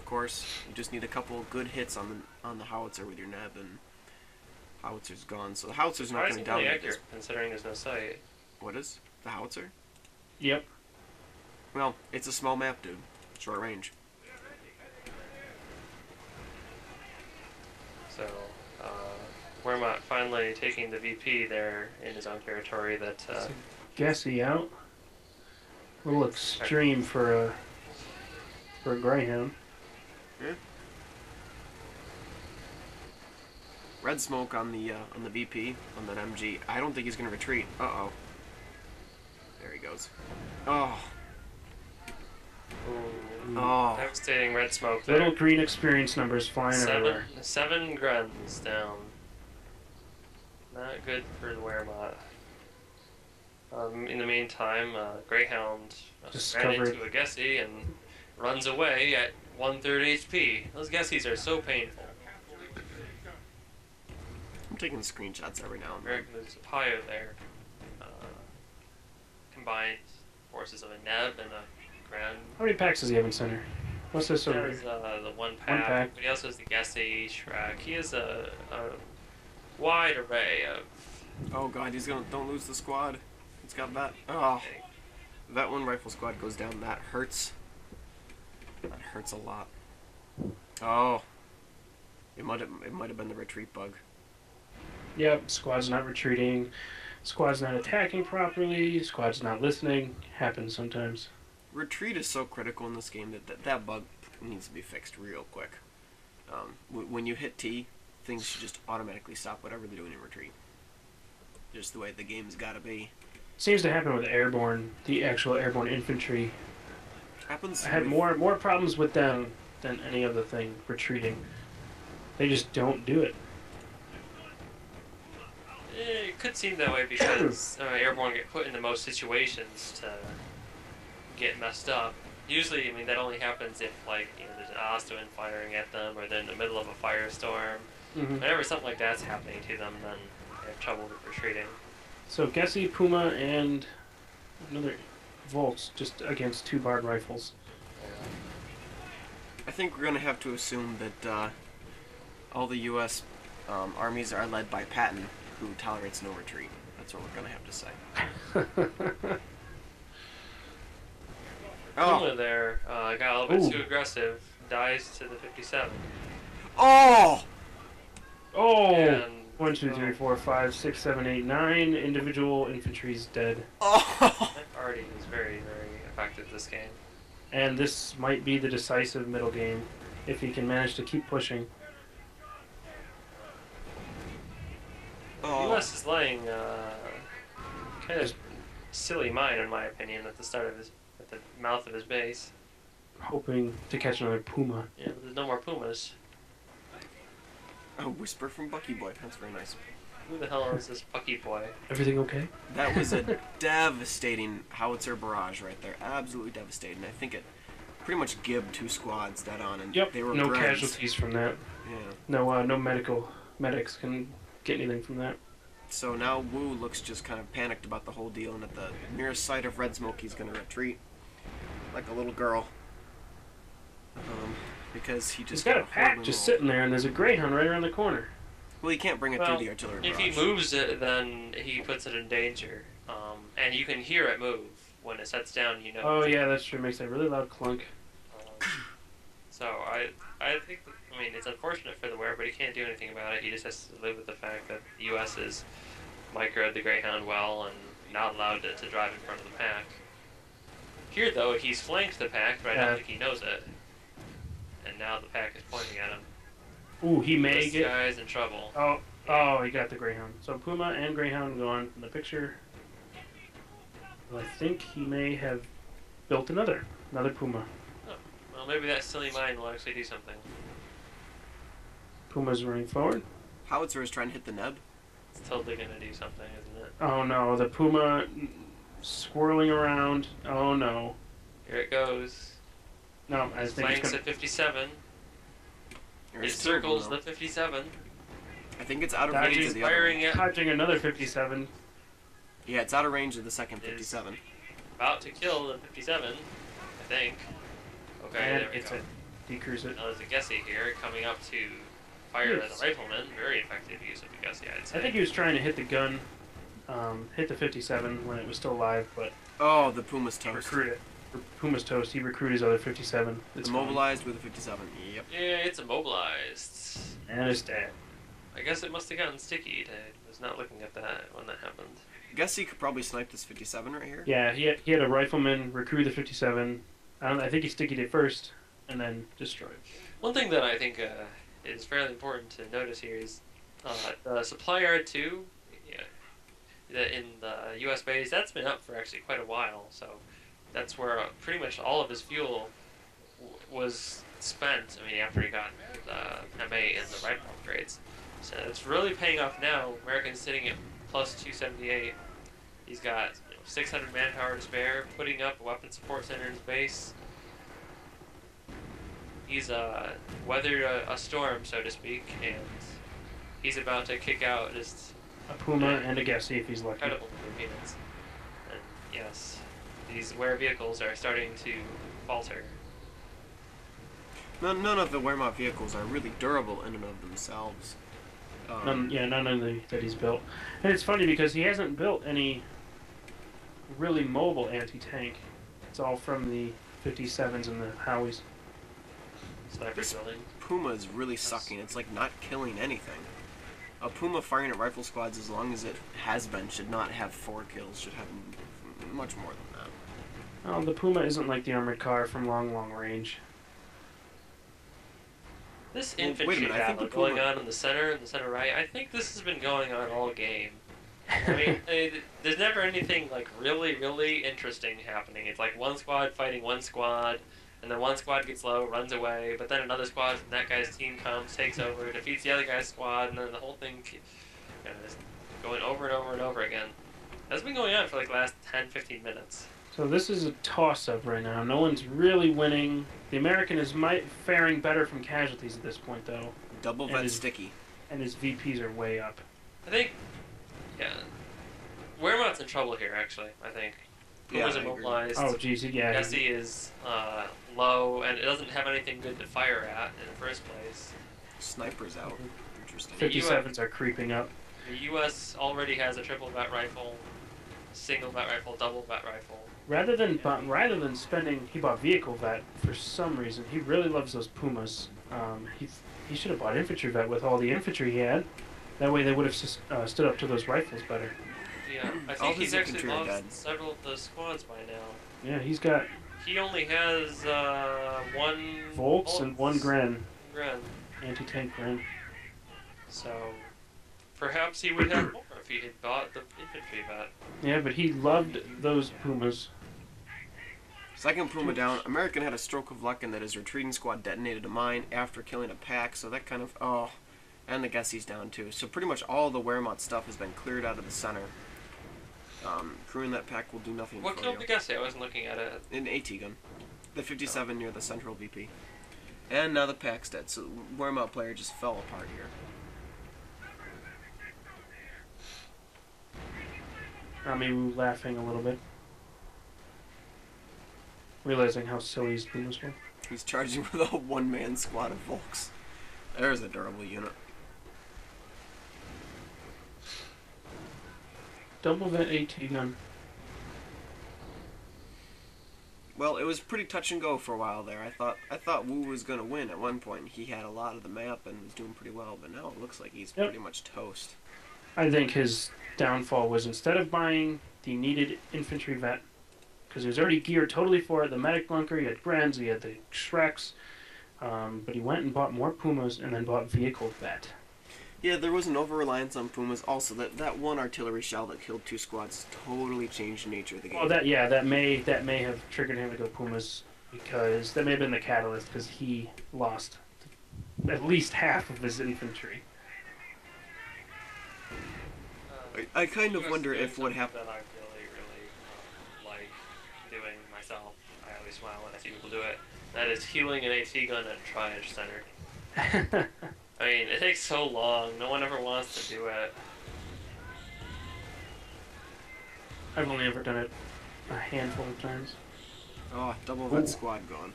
of course. You just need a couple good hits on the howitzer with your neb, and howitzer's gone. So the howitzer's not going to dominate accurate, considering there's no sight. What is? The howitzer? Yep. Well, it's a small map, dude. Short range. So, Wehrmacht finally taking the VP there in his own territory. That Gassy out. A little extreme for a greyhound. Yeah. Red smoke on the VP on that MG. I don't think he's gonna retreat. Uh-oh. There he goes. Oh. Ooh. Oh. Devastating red smoke there. Little green experience numbers flying everywhere. 7 gruns down. Not good for the Wehrmacht. In the meantime, Greyhound ran into a Gessie and runs away at 1/3 HP. Those Gessies are so painful. I'm taking screenshots every now and then. There's a Pio there. Combined forces of a Neb and a Grand. How many packs does he have in center? What's this over? He has the one pack, but he also has the Gessie, Shrek. He has a wide array of... Oh god, he's gonna... Don't lose the squad. It's got that. Oh. That one rifle squad goes down. That hurts. That hurts a lot. Oh. It might have been the retreat bug. Yep, squad's not retreating. Squad's not attacking properly. Squad's not listening. Happens sometimes. Retreat is so critical in this game that bug needs to be fixed real quick. When you hit T, things should just automatically stop whatever they're doing in retreat. Just the way the game's gotta be. Seems to happen with airborne, the actual airborne infantry. Happens. I had more problems with them than any other thing retreating. They just don't do it. It could seem that way because airborne get put in the most situations to get messed up. Usually, I mean, that only happens if, like, you know, there's an Ostoin firing at them, or they're in the middle of a firestorm. Whenever something like that's happening to them, then they have trouble with retreating. So Gessie, Puma, and another Volks just against 2 barred rifles. I think we're gonna have to assume that all the U.S. Armies are led by Patton, who tolerates no retreat. That's what we're gonna have to say. Puma there got a little bit too aggressive. Dies to the 57. Oh! Oh! And 1, 2, 3, 4, 5, 6, 7, 8, 9 individual infantry's dead. Oh! Artie is very, very effective this game. And this might be the decisive middle game if he can manage to keep pushing. Oh. US is laying kind of silly mine, in my opinion, at the start of at the mouth of his base. Hoping to catch another Puma. Yeah, but there's no more Pumas. A whisper from Bucky Boy. That's very nice. Who the hell is this Bucky Boy? Everything okay? That was a devastating howitzer barrage right there. Absolutely devastating. I think it pretty much gibbed 2 squads dead on, and yep. they were no breads. casualties from that. Yeah. No medics can get anything from that. So now Wu looks just kind of panicked about the whole deal, and at the nearest sight of red smoke, he's going to retreat like a little girl. Because he just He's got a pack just sitting there, and there's a Greyhound right around the corner. Well, he can't bring it through the artillery barrage. If he moves it, then he puts it in danger. And you can hear it move. When it sets down, you know. Oh, yeah, that's true. It makes that really loud clunk. So I think, I mean, it's unfortunate for the wearer, but he can't do anything about it. He just has to live with the fact that the U.S. is microed the Greyhound well and not allowed to drive in front of the pack. Here, though, he's flanked the pack, but I don't think he knows it. And now the pack is pointing at him. Ooh, he may this get... guy's in trouble. Oh, he got the Greyhound. So Puma and Greyhound gone from the picture. Well, I think he may have built another Puma. Oh, well, maybe that silly mine will actually do something. Puma's running forward. Howitzer is trying to hit the neb. It's totally going to do something, isn't it? Oh no, the Puma swirling around. Oh no. Here it goes. No, I think it's flanks at 57. It circles the 57. I think it's out of range of the other one. Dodging another 57. Yeah, it's out of range of the second 57. About to kill the 57, I think. Okay, and there we it's go. decrease it. Now there's a Gessie here coming up to fire at the rifleman. Very effective use of the Gessie, I'd say. I think he was trying to hit the gun, hit the 57 when it was still alive, but Oh, the Puma's toast. recruit it. Puma's toast. He recruited his other 57. It's immobilized with a 57. Yep. Yeah, it's immobilized. And it's dead. I guess it must have gotten sticky. I was not looking at that when that happened. Guess he could probably snipe this 57 right here. Yeah, he had a rifleman recruit the 57. I think he stickied it first, and then destroyed. One thing that I think is fairly important to notice here is the supply yard 2 in the U.S. base, that's been up for actually quite a while, so that's where pretty much all of his fuel was spent, I mean, after he got the MA and the rifle upgrades. So it's really paying off now. American's sitting at plus 278. He's got 600 manpower to spare, putting up a weapon support center in his base. He's weathered a storm, so to speak, and he's about to kick out just A Puma and a Gessie if he's lucky. incredible units. And yes, these wear vehicles are starting to falter. None of the Wehrmacht vehicles are really durable in and of themselves. None of the that he's built. And it's funny because he hasn't built any really mobile anti-tank. It's all from the 57s and the Howies. Sniper This building. Puma is really sucking. It's like not killing anything. A Puma firing at rifle squads, as long as it has been, should not have 4 kills. Should have much more than that. Oh, the Puma isn't like the armored car from long range. This Well, wait a infantry minute, I think battle the Puma- going on in the center and the center right, I think this has been going on all game. I mean, there's never anything like really interesting happening. It's like one squad fighting one squad, and then one squad gets low, runs away, but then another squad from that guy's team comes, takes over, defeats the other guy's squad, and then the whole thing is going over and over and over again. That's been going on for like the last 10-15 minutes. So this is a toss-up right now. No one's really winning. The American is faring better from casualties at this point, though, Double vet sticky. and his VPs are way up. I think, yeah, Wehrmacht's in trouble here, actually, I think. Yeah, Puma's I agree. immobilized. Oh, geez, yeah. Gessie is low, and it doesn't have anything good to fire at in the first place. Sniper's out. Interesting. 57s are creeping up. The U.S. already has a triple vet rifle, single vet rifle, double vet rifle. Rather than spending, he bought vehicle vet for some reason. He really loves those Pumas. He should have bought infantry vet with all the infantry he had. That way they would have stood up to those rifles better. Yeah, I All think his he's actually infantry are dead. lost several of the squads by now. Yeah, he's got He only has one Volks and one Gren, Gren. anti-tank Gren. So perhaps he would have more if he had bought the infantry vet. Yeah, but he loved those Pumas. Second Puma down. American had a stroke of luck in that his retreating squad detonated a mine after killing a pack, so that kind of... Oh, and the Gessie's down too. So pretty much all the Wehrmacht stuff has been cleared out of the center. Crewing that pack will do nothing What for killed you. the Gessie? I wasn't looking at it. An AT gun. The 57 near the central VP. And now the pack's dead, so Wehrmacht player just fell apart here. Maybe laughing a little bit. Realizing how silly his Pumas were. He's charging with a one-man squad of Volks. There's a durable unit. Double vet AT gun. Well, it was pretty touch and go for a while there. I thought Wu was gonna win at one point. He had a lot of the map and was doing pretty well, but now it looks like he's pretty much toast. I think his downfall was instead of buying the needed infantry vet, because he was already geared totally for it, the medic bunker, he had Grens, he had the Shreks, but he went and bought more Pumas and then bought vehicle vet. Yeah, there was an over-reliance on Pumas. Also, that one artillery shell that killed 2 squads totally changed the nature of the game. Well, that may have triggered him to go Pumas, because that may have been the catalyst, because he lost at least half of his infantry. I kind of US wonder doing if what something happened... that I really like doing myself. I always smile when I see people do it. That is healing an AT gun at Triage Center. I mean, it takes so long. No one ever wants to do it. I've only ever done it a handful of times. Oh, double vet squad gone.